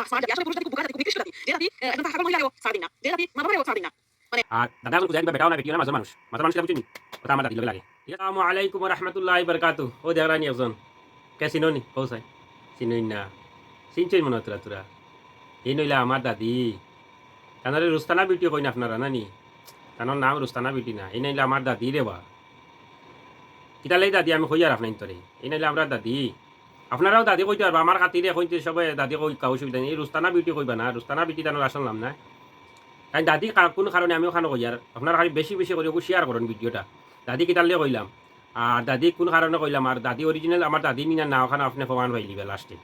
Smart জাতি আসলে পুরুষ জাতি খুব বোকা জাতি খুব নিকৃষ্ট জাতি যে জাতি একদম থাকার মহিলাও ছাড় দিন না যে জাতি মা বাবারেও ছাড় দিন না আর দাদা এখন কোথায় বেটাও না বেটিও না মাঝে মানুষ বুঝিনি কথা আমার দাদির লাগে আসসালামু আলাইকুম রহমতুল্লাহি বারাকাতু ও দেহরানি একজন কে চিননি ও সাই চিনই না চিনছই মনে তোরা তোরা এই নইলা আমার দাদি তানারে রুস্তানা বিটি কই না আপনারা নানি তানোর নাম রুস্তানা বিটি না এই নইলা আমার দাদি রে বা কিতালাই দাদি আমি কই আর আপনার তোরে এই নইলা আমরা দাদি আপনারাও দাদি কইতে পারবা আমার খাতিরে কইতে সবাই দাদি কই কাউ সুবিধা নেই এই রুস্তানা বিটি কইবা না রুস্তানা বিটি তানোর আসল নাম না তাই দাদি কোন কারণে আমিও খানো কই আর আপনারা খালি বেশি বেশি করে শেয়ার করেন ভিডিওটা দাদি কিতালে কইলাম আর দাদি কোন কারণে কইলাম আর দাদি অরিজিনাল আমার দাদি নিনা না ওখানে আপনি প্রমাণ পাইলিবে লাস্টে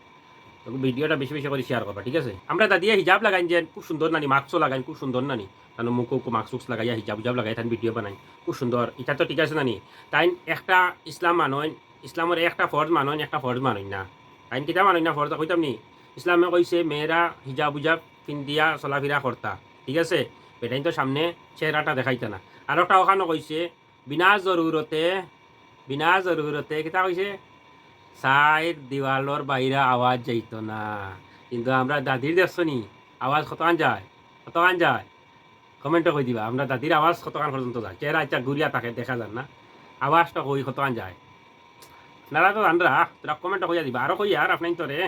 ভিডিওটা বেশি বেশি করে শেয়ার করবা ঠিক আছে আমরা দাদি হিজাব লাগাইন যে খুব সুন্দর নানি মাস্কও লাগাইন খুব সুন্দর নানি তাহলে মুখও মাস্ক লাগাইয়া হিজাব উজাব লাগাই তাই ভিডিও বানাই খুব সুন্দর এটা তো ঠিক আছে নানি তাই একটা ইসলাম মানয় ইসলামের একটা ফর্জ মানয় একটা ফর্জ মানয় না তাই কিতা মানয় না ফর্জ কইতাম নি ইসলামে কইছে মেয়েরা হিজাব উজাব পিন্দিয়া চলাফেরা করতা ঠিক আছে বেটাইন তো সামনে চেহারাটা দেখাইতে না আর একটা ওখানে কইছে বিনা জরুরতে কিতা কইছে সাইড দিওয়ালর বাইরে আওয়াজ যাইত না কিন্তু আমরা দাদির দেখছো নি আওয়াজ কতখান যায় কমেন্টে কই দিবা আমরা দাদির আওয়াজ কতখান পর্যন্ত যায় চেহারা আচ্ছা ঘুরিয়া তাকে দেখা যান না আওয়াজটা কই কতখান যায় আপনারা তো জানরা তোরা কমেন্টে কইয়া দিবা আরও কই আর আপনার তোরে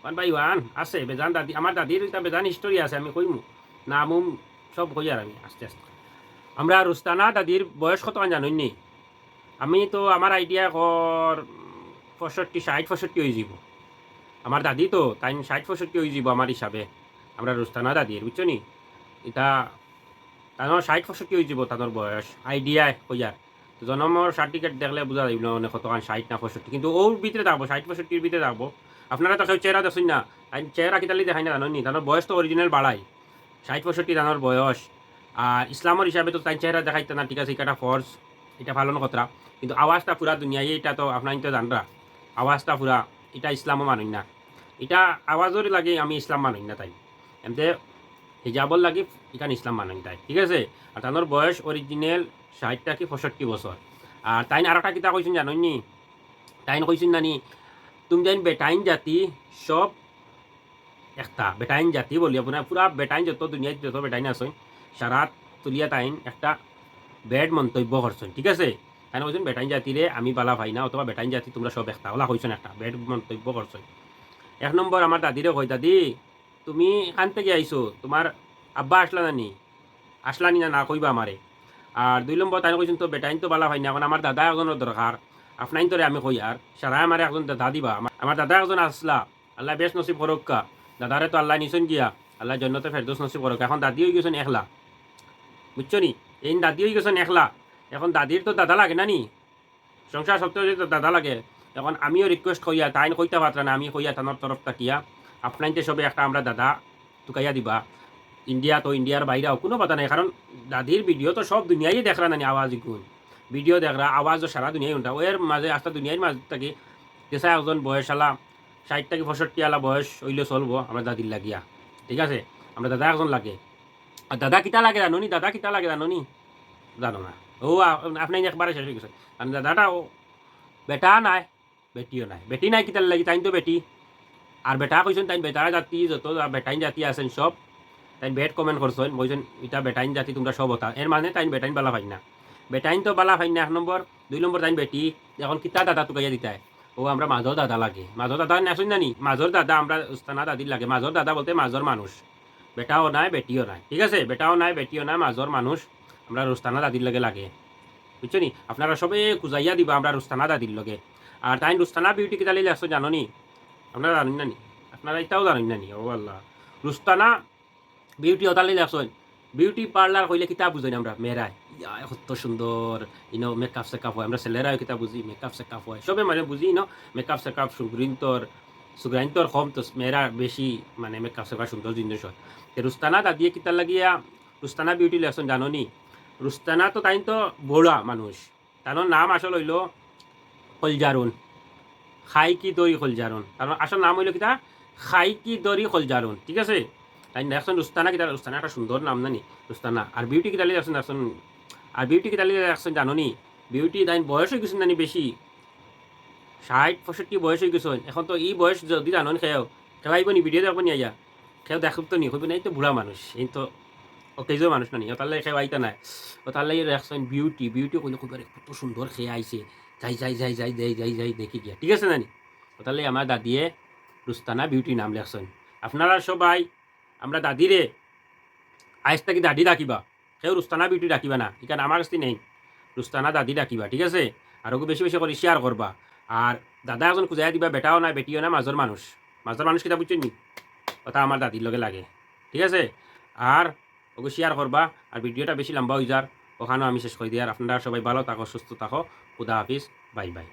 1 by 1 আছে বেজান দাদি আমার দাদির এটা বেজান হিস্টোরি আছে আমি কইমু নাম সব কই আর আমি আস্তে আস্তে আমরা রুস্তানা দাদির বয়স কতখান জানেন নি আমি তো আমার আইডিয়া কর 65-60 হয়ে যাব আমার দাদি তো তাই 60-65 হয়ে যাব আমার হিসাবে আমরা রুস্তানা দাদির বুঝছো নি এটা তানোর 60-65 হয়ে যাব তানোর বয়স আইডিয়া কইয়ার জন্মর সার্টিফিকেট দেখলে বোঝা যাইব না কতখান 60 না 65 কিন্তু ওর ভিতরে থাকবো 60-65 ভিতরে থাকবো আপনারা তো কেউ চেহারা দেখুন না চেহারা কিতালি দেখাই না জানো নি তানোর বয়স তো অরিজিনাল বাড়াই 60-65 তানোর বয়স আর ইসলামের হিসাবে তো তাই চেহারা দেখাইতে না ঠিক আছে এটা ফর্জ এটা ভালো না কথা কিন্তু আওয়াজটা পুরা দুনিয়ায় এটা তো আপনার তো জানরা আওয়াজটা পুরা এটা ইসলামও মানই না এটা আওয়াজের লাগে আমি ইসলাম মানই না তাই এমতে হিজাবর লাগে এখানে ইসলাম মানই তাই ঠিক আছে আর তানোর বয়স অরিজিনাল 60 কি 65 বছর আর তাই আর একটা কিতা কইছেন জানেন নি তাই কইছেন নানি তুমি জানি বেটাইন জাতি সব একটা বেটাইন জাতি বলি আপনার পুরা বেটাইন যত দুনিয়ায় যত বেটাইন আছে সারা তুলিয়া তাইন একটা ব্যাড মন্তব্য করছেন ঠিক আছে তাই কইছেন বেটাইন জাতিরে আমি বালা ভাই না অথবা বেটাইন জাতি তোমরা সব একটা ওলা কইছেন একটা ব্যাড মন্তব্য করছেন 1 নম্বর আমার দাদিরে কই দাদি তুমি এখান থেকে আইছো তোমার আব্বা আসলা নি না কইবা আমারে আর 2 নম্বর তাই কইছেন তো বেটাইন তো বালা ভাই না এখন আমার দাদা একজনের দরকার আপনাইন তোরে আমি কই আর সারা আমার একজন দাদা দিবা আমার দাদা একজন আসলা আল্লাহ বেশ নসিব করক্কা দাদারে তো আল্লাহ নিছেন গিয়া আল্লাহ জন্নতে ফেরদৌস নসিব করক এখন দাদি হয়ে গেছেন একলা বুঝছো নি এই দাদি হয়ে গেছেন একলা এখন দাদির তো দাদা লাগে না নি সংসার সত্ত্বেও তো দাদা লাগে এখন আমিও রিকোয়েস্ট করিয়া তাই কইতে পারত না আমি কইয়া তানোর তরফ তাকিয়া আপনাইতে সবে একটা আমরা দাদা টুকাইয়া দিবা ইন্ডিয়া তো ইন্ডিয়ার বাইরেও কোনো কথা নাই কারণ দাদির ভিডিও তো সব দুনিয়ায় দেখরা নানি আওয়াজ গুণ ভিডিও দেখরা আওয়াজও সারা দুনিয়ায় উঠা ওর মাঝে আস্তা দুনিয়ার মাঝ থাকি দেশা একজন বয়সালা 60-65 আলা বয়স হইলে চলবো আমরা দাদির লাগিয়া ঠিক আছে আমরা দাদা একজন লাগে আর দাদা কিতা লাগে জানো নি জানো না ও আপনি একবারে শেষ হয়ে গেছে কারণ দাদাটা ও বেটা নাই বেটিও নাই বেটি নাই কিতার লাগি তাই তো বেটি আর বেটা কইছেন তাই বেটারা জাতি যত বেটাইন জাতি আছেন সব তাই বেট কমেন্ট করছেন বলছেন এটা বেটাইন জাতি তোমরা সব হতা এর মানে তাই বেটাইন বালা ভাই না বেটাইন তো বালা ভাই না 1 নম্বর 2 নম্বর তাই বেটি এখন কিতা দাদা টুকাইয়া দিতায় ও আমরা মাজর দাদা লাগে মাজর দাদা নাচুন জানি মাজর দাদা আমরা উস্তানা দাদির লাগে মাজর দাদা বলতে মাজর মানুষ বেটাও নাই বেটিও নাই ঠিক আছে বেটাও নাই বেটিও নাই মাজর মানুষ আমরা রুস্তানা দাদির লাগে বুঝছো নি আপনারা সবে কুজাইয়া দিবা আমরা রুস্তানা দাদির লগে আর তাই রুস্তানা বিউটি কিতা লিলে আসো জানো নি আপনারা জানেন না নি আপনারা এটাও জানেন না নি ও আল্লাহ রুস্তানা বিউটি হতালি আসেন বিউটি পার্লার কইলে কিতা বুঝাই আমরা মেয়েরাই কত সুন্দর ইনো মেকআপ সেকআপ হয় আমরা ছেলেরাও কিতা বুঝি মেকআপ সেকআপ হয় সবে মানে বুঝি ন মেকআপ সেকআপ সুগ্রাইন্তর কম তো মেয়েরা বেশি মানে মেকআপ সেকআপ সুন্দর জিনিস হয় রুস্তানা দাদিয়ে কিতা লাগিয়া রুস্তানা বিউটি লেসন জানো নি রুস্তানা তো তাই তো বড়া মানুষ তার নাম আসল হইল কলজারুন খাই কি দরি কলজারুন তার আসল নাম হইল কিতা খাই কি দরি কলজারুন ঠিক আছে তাই দেখছেন রুস্তানা কিতা রুস্তানা একটা সুন্দর নাম জানি রুস্তানা আর বিউটি কিতালি দেখছেন আর বিউটি কিতালি দেখছেন জানো নি বিউটি তাই বয়স হয়ে গেছেন জানি বেশি 60-65 বয়স হয়ে গেছেন এখন তো এই বয়স যদি জানেন খেয়াও খেলাইব নি ভিডিও দেখবেন আইয়া কেউ দেখব তো নি হইব না, এই তো বুড়া মানুষ, এই তো অকেজো মানুষ না নি, ও তাহলে খেয়ে আইতা নাই, ও তাহলে দেখছেন বিউটি বিউটি কইলে কইবার কত সুন্দর খেয়ে আইছে, যাই যাই যাই যাই যাই যাই যাই দেখি গিয়া, ঠিক আছে নানি? ও তাহলে আমার দাদিয়ে রুস্তানা বিউটি নাম লেখছেন। আপনারা সবাই আমরা দাদিরে আইস থাকি দাদি ডাকিবা, কেউ রুস্তানা বিউটি ডাকিবা না, এখানে আমার কাছে নেই, রুস্তানা দাদি ডাকিবা, ঠিক আছে? আর ওকে বেশি বেশি করে শেয়ার করবা। আর দাদা এখন খুঁজাই দিবা, বেটাও না বেটিও না, মাজর মানুষ, মাজর মানুষ কিতা বুঝছেন নি? কথা আমার দাদির লগে লাগে, ঠিক আছে? আর ওকে শেয়ার করবা। আর ভিডিওটা বেশি লম্বা হয়ে যার ওখানেও আমি শেষ করে দিই। আর আপনারা সবাই ভালো থাকো, সুস্থ থাকো, খুদা হাফিজ, বাই বাই।